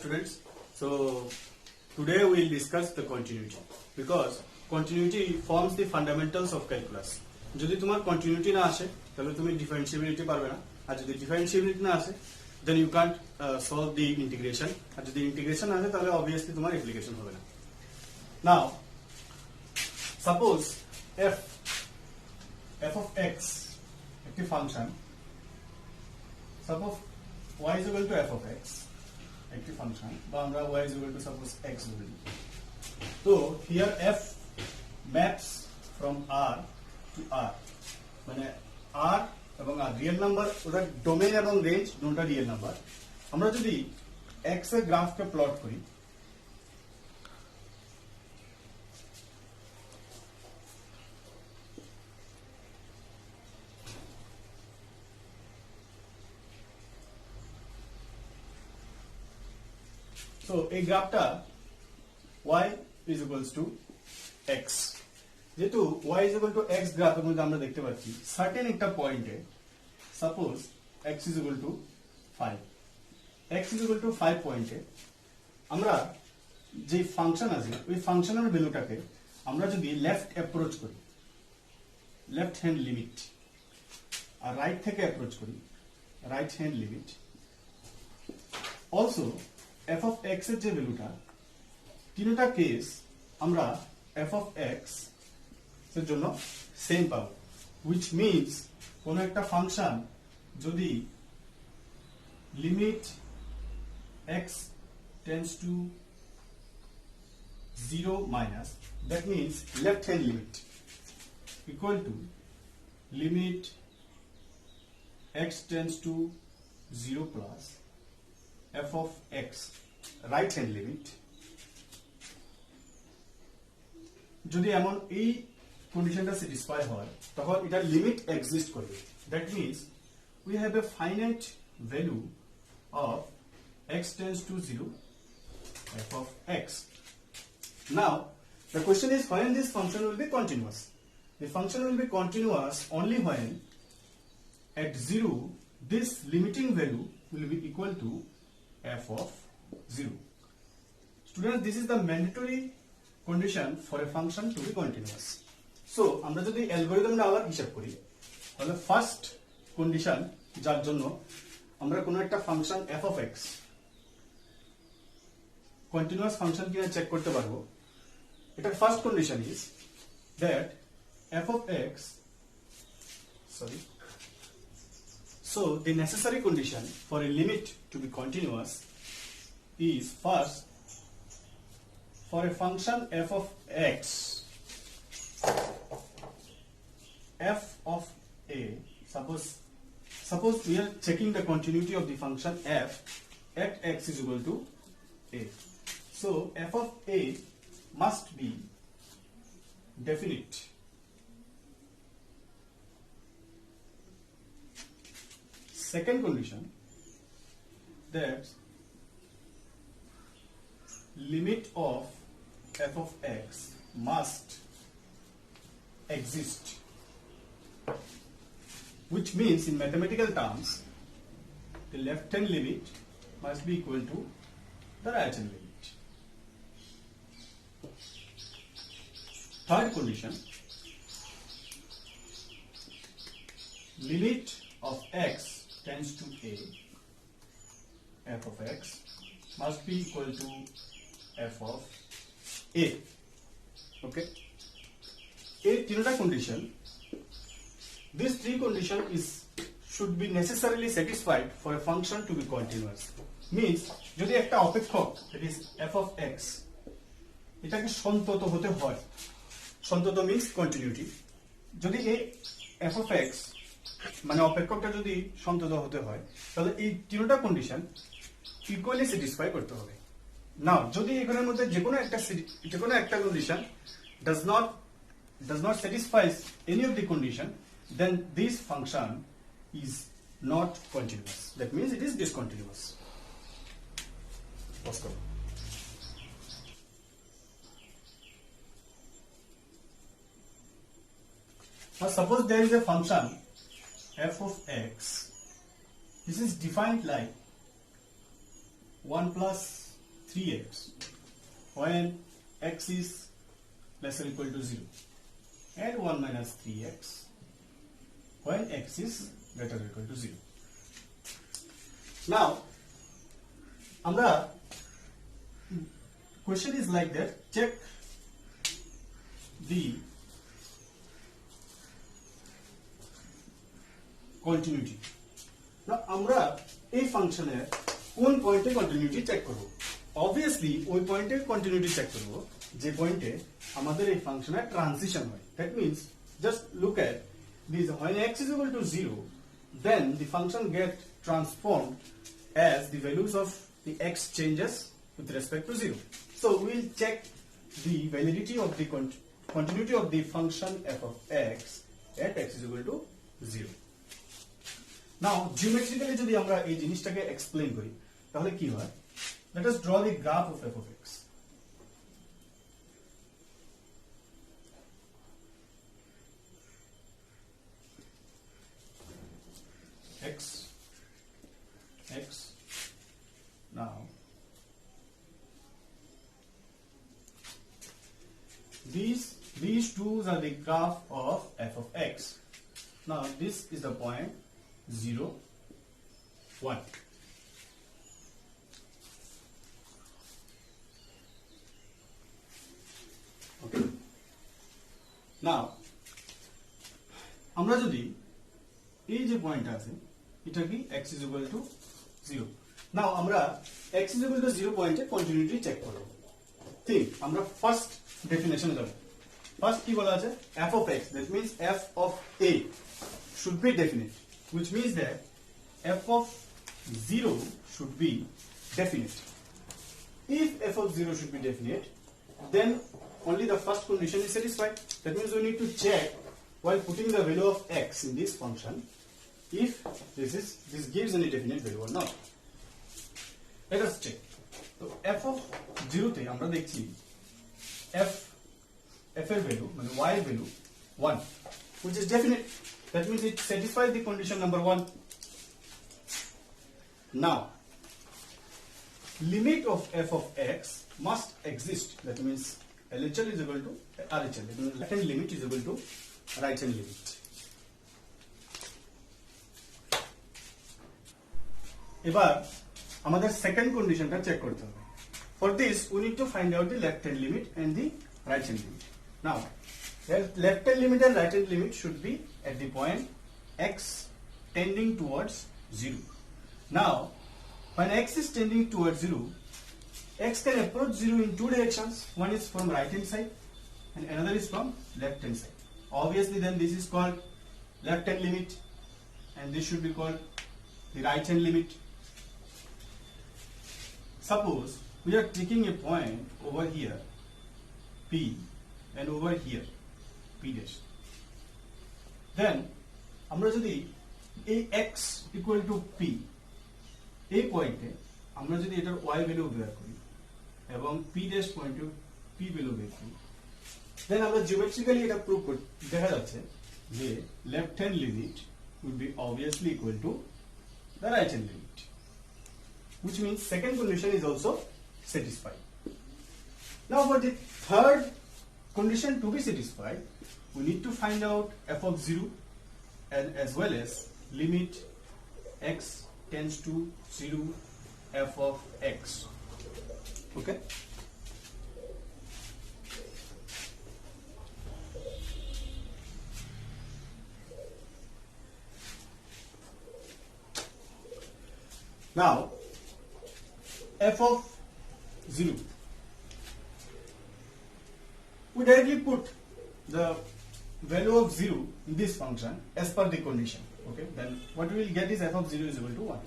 students. So today we will discuss the continuity because continuity forms the fundamentals of calculus. যদি তোমার continuity না আসে তাহলে তুমি differentiability পারবে না, আর যদি differentiability না আসে then you can't solve the integration, আর যদি integration আসে তাহলে obviously তোমার application হবে না. Now suppose f of x একটি function, suppose y is equal to f of x একটি ফাংশন, বা আমরা y is equal to suppose x বলি. তো here f maps from r to r, মানে r এবং r রিয়েল নাম্বার, ওটা domain এবং রেঞ্জ দুটোটা রিয়েল নাম্বার. আমরা যদি x এর গ্রাফকে প্লট করি, তো এই গ্রাফটা y is equals to x, যেহেতু y is equal to x গ্রাফের মধ্যে আমরা দেখতে পাচ্ছি সার্টেন একটা পয়েন্টে suppose x is equal to 5, x is equal to 5 পয়েন্টে আমরা যে ফাংশন আছে ওই ফাংশনের ভ্যালুটাকে আমরা যদি লেফট অ্যাপ্রোচ করি, লেফট হ্যান্ড লিমিট, আর রাইট থেকে অ্যাপ্রোচ করি, right hand limit, also f of x এর যে ভ্যালুটা, তিনটা কেস আমরা f of x এর জন্য সেম পাবো, which means কোন একটা ফাংশন যদি limit x tends to 0 minus, that means left hand limit equal to limit x tends to 0 plus f of x right hand limit. যদি এমন এই কন্ডিশনটা স্যাটিসফাই হয় তখন এটা লিমিট এক্সিস্ট করবে, that means we have a finite value of x tends to 0 f of x. Now the question is when this function will be continuous. The function will be continuous only when at 0 this limiting value will be equal to f of 0. Students, this is the mandatory condition for a function to be continuous. So আমরা যদি অ্যালগরিদমটা আবার হিসাব করি তাহলে first condition যার জন্য আমরা কোনো একটা function f of x continuous function কিনা চেক করতে পারবো, এটার first condition is that f of x, sorry, so the necessary condition for a limit to be continuous is first, for a function f of x, f of a, suppose we are checking the continuity of the function f at x is equal to a. So f of a must be definite. Second condition, that limit of f of x must exist, which means in mathematical terms the left hand limit must be equal to the right hand limit. Third condition, limit of x tends to a, f of x must be equal to f of a. Okay, a tinota condition, these three conditions should be necessarily satisfied for a function to be continuous. Means যদি একটা অপেক্ষক, that is f of x, এটাকে সন্তত হতে হয়, সন্তত means continuity, যদি এই f of x মানে অপেক্ষকটা যদি সন্তত হতে হয় তাহলে এই তিনটা কন্ডিশন ইকুয়ালি স্যাটিসফাই করতে হবে. নাও যদি এখানের মধ্যে যে কোনো একটা condition does not satisfy any of the condition, then this function is not continuous, that means it is discontinuous. Now suppose there is a function f of x, this is defined like 1 plus 3x when x is less or equal to 0, and 1 minus 3x when x is greater or equal to 0. Now, question is like that, check the continuity. Now, আমরা এই ফাংশনের কোন পয়েন্টে continuity check করব? Obviously, ওই পয়েন্টে continuity check করব যে পয়েন্টে আমাদের এই ফাংশনের ট্রানজিশন হয়. That means just look at this, when x is equal to 0, then the function gets transformed as the values of the x changes with respect to 0. So we'll check the validity of the continuity of the function f of x at x is equal to 0. Now, geometrically যদি আমরা এই জিনিসটাকে explain করি তাহলে কি হয়? Let us draw the graph of f of x. X. Now, these two are the graph of f of x. Now, this is the point 0, 1. Okay. Now, আমরা যদি এই যে পয়েন্ট আছে এটা কি x is equal to 0. Now, আমরা x is equal to 0 পয়েন্টে continuity check করব. ঠিক, আমরা ফার্স্ট ডেফিনেশনে যাব. ফার্স্ট কি বলা আছে? f of x, that means f of a should be definite, which means that f of 0 should be definite. If f of 0 should be definite, then only the first condition is satisfied. That means we need to check while putting the value of x in this function if this gives any definite value or not. Let us check. So f of 0 তে আমরা দেখছি f এর value মানে y এর value 1, which is definite. That means it satisfies the condition number 1. Now, limit of f of x must exist. That means LHL is equal to RHL. That means left hand limit is equal to right hand limit. এবার আমাদের second কন্ডিশনটা check করতে হবে. For this, we need to find out the left hand limit and the right hand limit. Now, the left hand limit and right hand limit should be at the point x tending towards 0. Now, when x is tending towards 0, x can approach 0 in two directions. One is from right hand side and another is from left hand side. Obviously, then this is called left hand limit and this should be called the right hand limit. Suppose we are taking a point over here P and over here P dash. Then আমরা যদি এই x equal to P এই পয়েন্টে আমরা যদি এটার y value বের করি এবং P dash পয়েন্টে P ভ্যালু বের করি, দেন আমরা জিওমেট্রিক্যালি এটা প্রুভ করি, দেখা যাচ্ছে যে left hand limit would be obviously equal to the right hand limit, which means second condition is also satisfied. Now, for the third condition to be satisfied, we need to find out f of 0 and as well as limit x tends to 0 f of x. Okay. Now, f of 0, we directly put the value of 0 in this function as per the condition. Okay, then what we will get is f of 0 is equal to 1.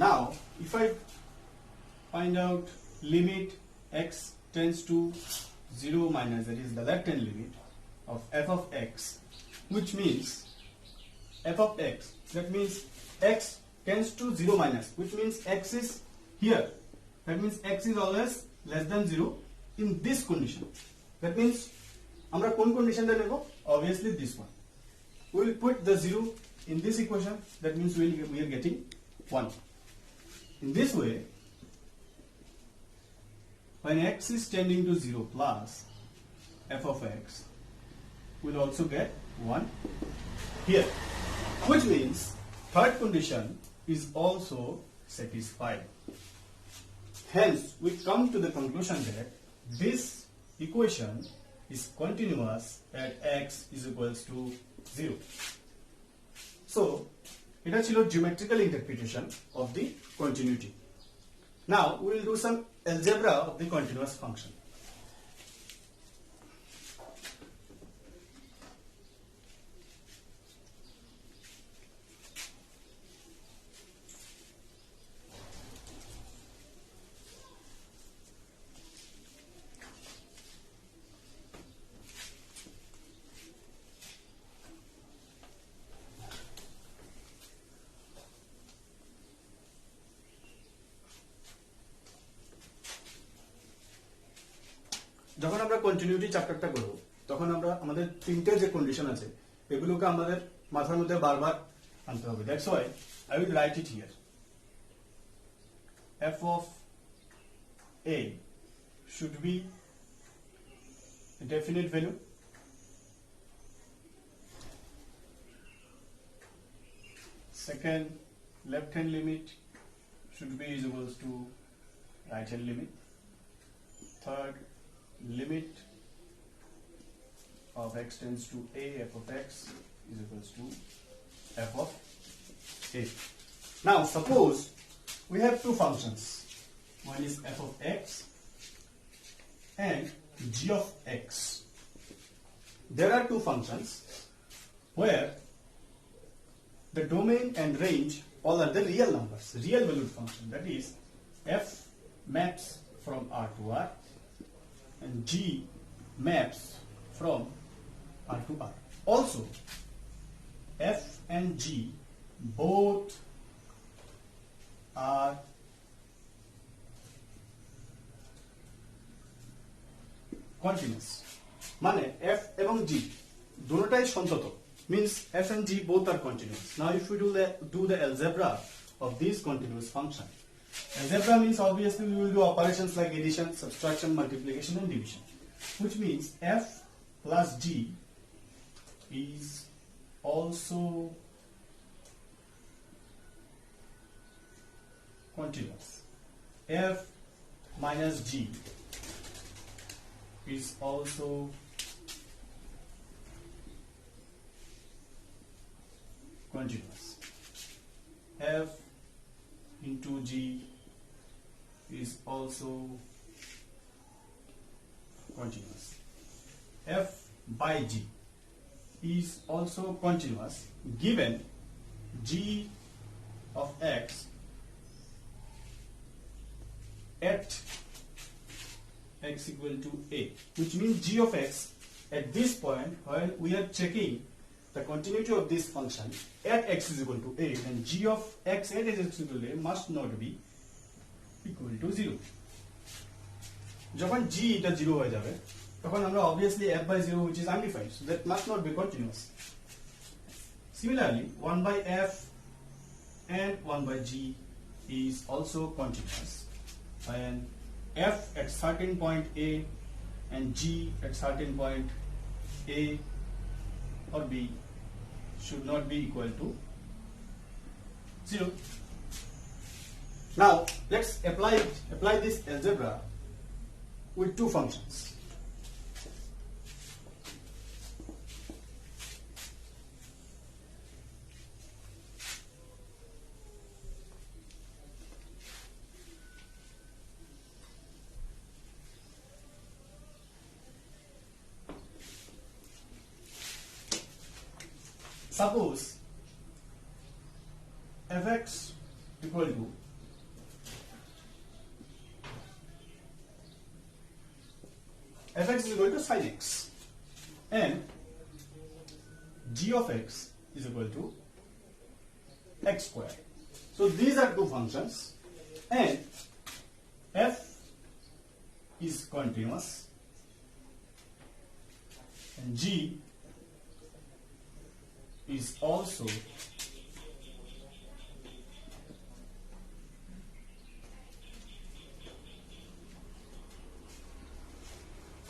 Now, if I find out limit x tends to 0 minus, that is the left hand limit of f of x, which means f of x, that means x tends to 0 minus, which means x is here. That means x is always less than 0 in this condition. That means আমরা কোন কন্ডিশনটা নেব? Obviously this one. We will put the 0 in this equation. That means we are getting 1. In this way, when x is tending to 0 plus f of x will also get 1 here, which means third condition is also satisfied. Hence, we come to the conclusion that this equation is continuous at x is equals to 0. So, এটা ছিল geometrical interpretation of the continuity. Now, we will do some algebra of the continuous function. যখন আমরা continuity চ্যাপ্টারটা করব তখন আমরা আমাদের তিনটে যে কন্ডিশন আছে এগুলোকে আমাদের মাথার মধ্যে বারবার আনতে হবে। That's why I will write it here. f of a should be a definite value second left hand limit should be is equals to right hand limit third limit of x tends to a f of x is equals to f of a. Now suppose we have two functions, one is f of x and g of x. There are two functions where the domain and range all are the real numbers, real valued function, that is f maps from R to R and g maps from R to R. Also, f and g both are continuous. মানে f এবং g দুটোটাই সন্তত, means f and g both are continuous. Now if we do the algebra of this continuous function, algebra means obviously we will do operations like addition, subtraction, multiplication and division, which means f plus g is also continuous. F minus g is also continuous. F into g is also continuous. F by g is also continuous given g of x at x equal to a, which means g of x at this point when we are checking the continuity of this function at x is equal to a, then g of x at x is equal to a must not be equal to 0. যখন g এটা 0 হয়ে যাবে তখন আমরা obviously f by 0 which is undefined, so that must not be continuous. Similarly 1 by f and 1 by g is also continuous when f at certain point a and g at certain point a or b should not be equal to 0. Now let's apply this algebra with two functions. Suppose fx equal to fx is equal to sin x and g of x is equal to x square. So these are two functions and f is continuous and g is also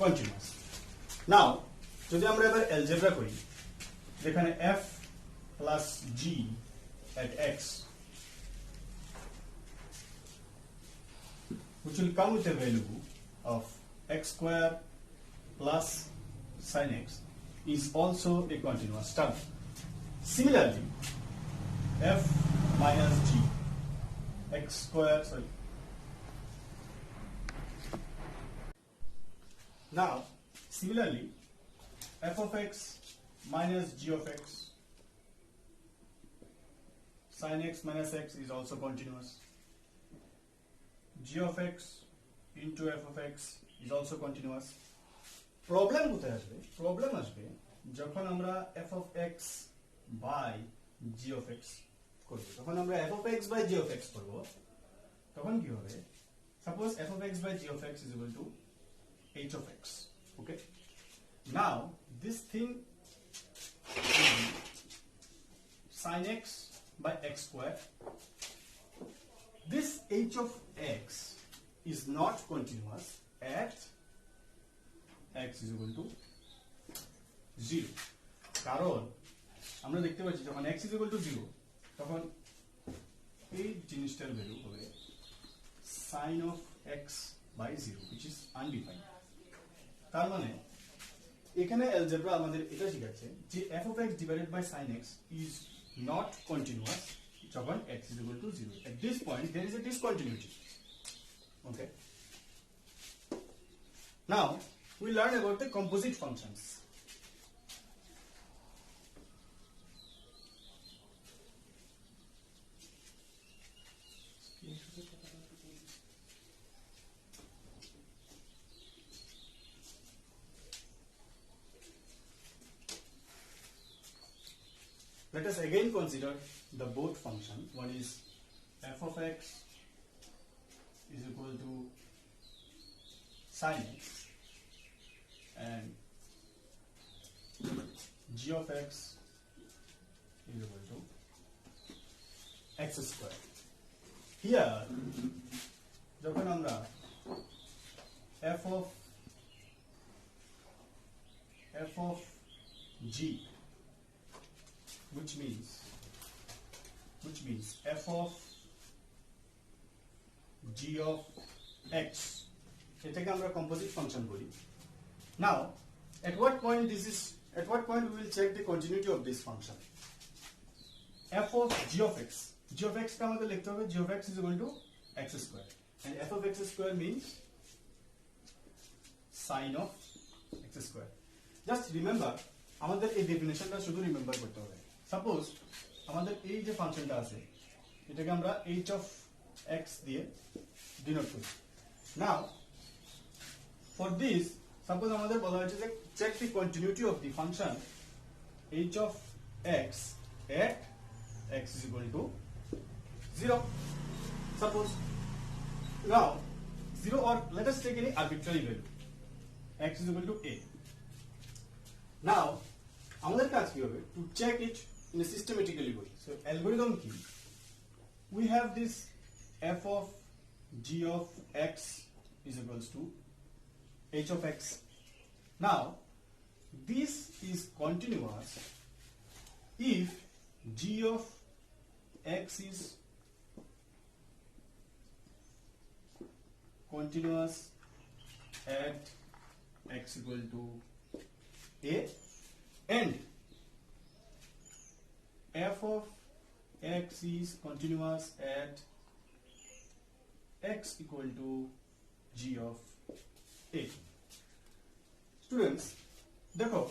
continuous. Now যদি আমরা এবার algebra করি যেখানে f plus g at x which will come with a value of x square plus sin x is also a continuous term. Similarly, f minus g x square, now similarly f of x minus g of x sin x minus x is also continuous. G of x into f of x is also continuous. Problem কোথায় আসবে? Problem আসবে যখন আমরা f of x by g of x করব। যখন আমরা f of x by g of x করব তখন কি হবে? Suppose f of x by g of x is equal to h of x. Okay? Now this thing will be sin x by x square. This h of x is not continuous at x is equal to 0. কারণ আমরা দেখতে পাচ্ছি যখন x is equal to 0 তখন এই জিনিসটার value হবে sin of x by 0 which is undefined. তার মানে এখানে algebra আমাদের এটা শেখাচ্ছে যে f of x divided by sin x is not continuous যখন x is equal to 0. At this point there is a discontinuity. Okay. Now we learn about the composite functions. Let us again consider the both functions. One is f of x is equal to sin x and g of x is equal to x square. Here, যখন আমরা f of g which means f of g of x এটাকে আমরা composite function বলি. Now at what point we will check the continuity of this function? f of g of x কা আমাদের লিখতে হবে g of x is equal to x square and f of x square means sin of x square. Just remember আমাদের এই ডেফিনিশনটা শুধু remember করতে হবে. Suppose আমাদের এই যে ফাংশনটা আছে এটাকে আমরা h of x দিয়ে ডিনোট করি. নাও ফর দিস সাপোজ আমাদের বলা হয়েছে যে check the continuity of the function h of x at x is equal to 0. Suppose now 0 or let us take any arbitrary value x is equal to a. Now আমাদের কাজ কি হবে to check it in a systematically way. So algorithm কি? We have this f of g of x is equals to h of x. Now this is continuous if g of x is continuous at x equal to a and f of x is continuous at x equal to g of a. Students, দেখো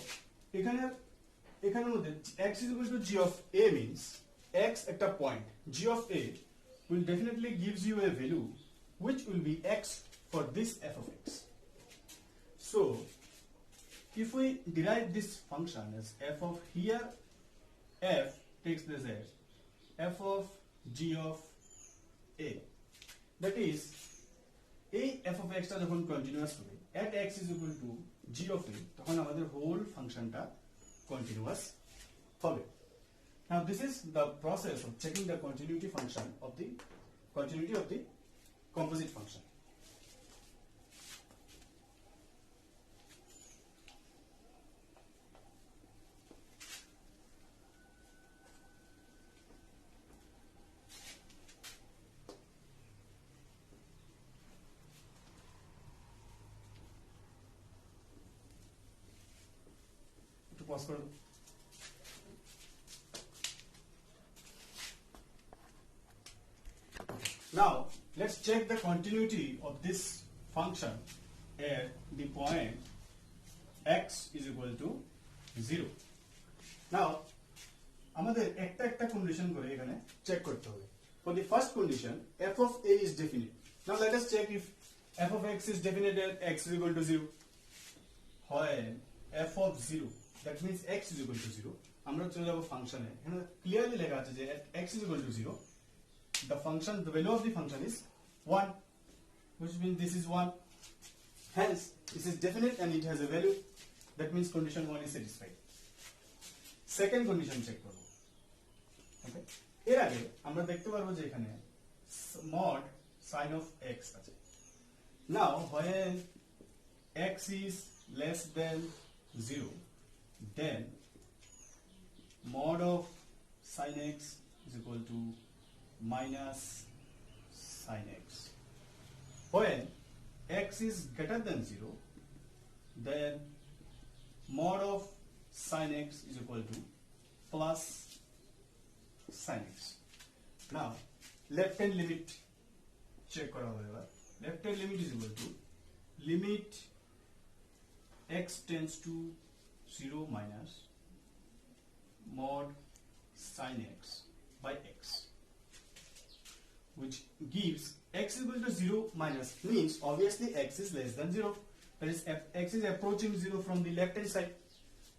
এখানের মধ্যে x is equal to g of a means x একটা point g of a will definitely gives you a value which will be x for this f of x. So if we derive this function as f of here f takes place as f of g of a, that is a f of x টা যখন continuous হবে at x is equal to g of a তখন আমাদের whole functionটা continuous হবে. Now this is the process of checking the continuity of the composite function. pause kore do. Now let's check the continuity of this function at the point x is equal to 0. Now আমাদের একটা একটা condition করে এখানে check করতে হবে. For the first condition, f of a is definite. Now let us check if f of x is definite at x is equal to 0. When f of 0, that means x is equal to 0. আমরা চলে যাব ফাংশনে. এখানে clearly লেখা আছে যে at x is equal to 0, the value of the function is 1, which means this is 1. Hence, this is definite and it has a value. That means condition 1 is satisfied. Second condition check করব. Okay? এর আগে আমরা দেখতে পারবো যে এখানে mod sin of x আছে. Now when x is less than 0, then mod of sin x is equal to minus sin x. When x is greater than 0, then mod of sin x is equal to plus sin x. Now left hand limit check kora hobe. Left hand limit is equal to limit x tends to 0 minus mod sin x by x, which gives x is equal to 0 minus, means obviously x is less than 0. That is, x is approaching 0 from the left hand side.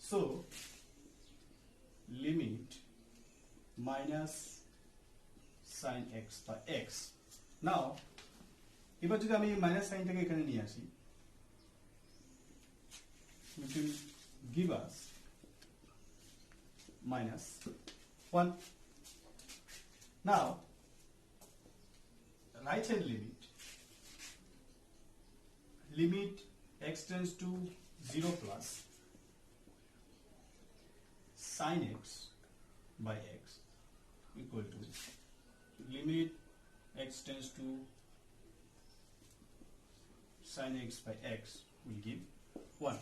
So limit minus sin x by x. Now এবার যদি আমি minus সাইনটাকে এখানে নিয়ে আসি, which will give us minus 1. Now right hand limit x tends to 0 plus sin x by x equal to limit x tends to sin x by x will give 1.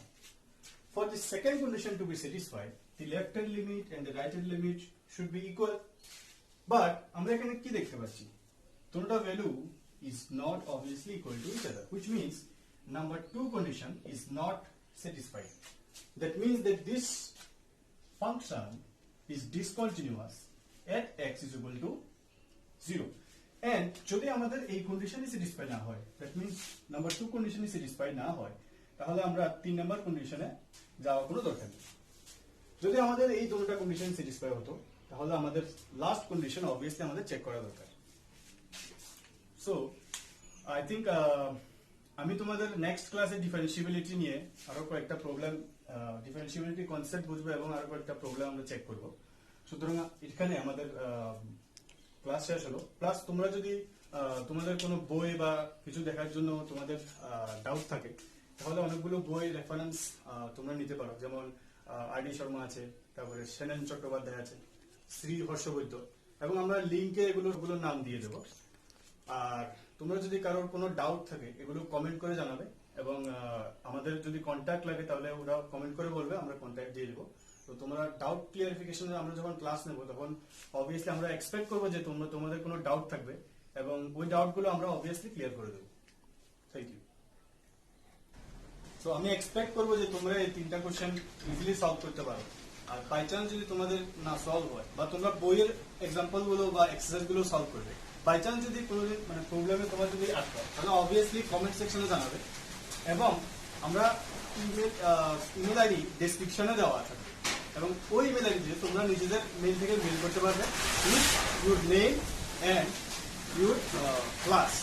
For the second condition to be satisfied, the left hand limit and the right hand limit should be equal. But আমরা এখানে কি দেখতে পাচ্ছি? Total value is not obviously equal to each other, which means number 2 condition is not satisfied. That means that this function is discontinuous at x is equal to 0. And যদি আমাদের এই কন্ডিশনই satisfy না হয়, that means number 2 condition is satisfied না হয়, তাহলে আমরা 3 number কন্ডিশনে যাওয়ার কোনো দরকার নেই. যদি আমাদের এই দুটো কন্ডিশন স্যাটিসফাই হতো, তাহলে আমাদের লাস্ট কন্ডিশন obviously আমাদের চেক করা দরকার. সো আই থিংক আমি তোমাদের নেক্সট ক্লাসে ডিফারেন্সিবিলিটি নিয়ে আরো কয়েকটা প্রবলেম, ডিফারেন্সিবিলিটি কনসেপ্ট বুঝবো এবং আরো কয়েকটা প্রবলেম আমরা চেক করব. সুতরাং এখানে আমাদের ক্লাস শেষ হলো. প্লাস তোমরা যদি তোমাদের কোনো বই বা কিছু দেখার জন্য তোমাদের ডাউট থাকে, তাহলে অনেকগুলো বই রেফারেন্স তোমরা নিতে পারো. যেমন আর.ডি. শর্মা আছে, তারপরে সেনন চট্টোপাধ্যায় আছে, শ্রী হর্ষবৈদ্য, এবং আমরা লিঙ্কে এগুলোর নাম দিয়ে দেবো. আর তোমরা যদি কারোর কোনো ডাউট থাকে এগুলো কমেন্ট করে জানাবে, এবং আমাদের যদি কন্ট্যাক্ট লাগে তাহলে ওরা কমেন্ট করে বলবে, আমরা কন্ট্যাক্ট দিয়ে দেবো. তো তোমরা ডাউট ক্লিয়ারিফিকেশনে আমরা যখন ক্লাস নেব তখন অবভিয়াসলি আমরা এক্সপেক্ট করবো যে তোমাদের কোনো ডাউট থাকবে, এবং ওই ডাউটগুলো আমরা অবভিয়াসলি ক্লিয়ার করে দেবো. Thank you. তো আমি এক্সপেক্ট করবো যে তোমরা এই 3টা কোশ্চেন ইজিলি সলভ করতে পারো. আর বাই চান্স যদি তোমাদের না সলভ হয়, বা তোমরা বইয়ের এক্সাম্পল গুলো বা এক্সারসাইজ গুলো সলভ করবে, বাই চান্স যদি কোনো মানে প্রবলেমে তোমার যদি আটকায়, তাহলে অবভিয়াসলি কমেন্ট সেকশনে জানাবে, এবং আমরা ইমেল আইডি ডেসক্রিপশনে দেওয়া আছে, এবং ওই ইমেল আইডিতে তোমরা নিজেদের মেইল থেকে মেইল করতে পারবে with your name and your class.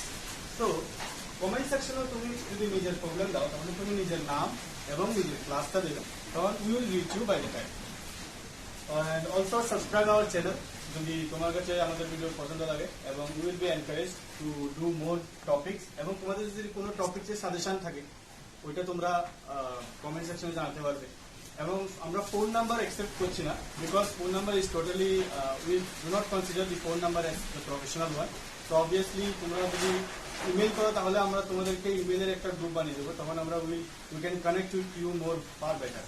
তো কমেন্ট সেকশনে তুমি যদি নিজের প্রবলেম দাও, তাহলে তুমি নিজের নাম এবং নিজের ক্লাসটা দেবে, তখন we will reach you by the time. And also subscribe our channel যদি তোমার কাছে আমাদের ভিডিও পছন্দ লাগে, এবং we will be encourage to do more topics. এবং তোমাদের যদি কোনো টপিক্সের সাজেশন থাকে, ওইটা তোমরা কমেন্ট সেকশনে জানাতে পারবে. এবং আমরা ফোন নাম্বার অ্যাকসেপ্ট করছি না, because phone number is totally we do not consider the phone number as the professional one. তো অবভিয়াসলি তোমরা যদি ইমেল করো, তাহলে আমরা তোমাদেরকে ইমেলের একটা গ্রুপ বানিয়ে দেবো, তখন আমরা we can connect with you more far better.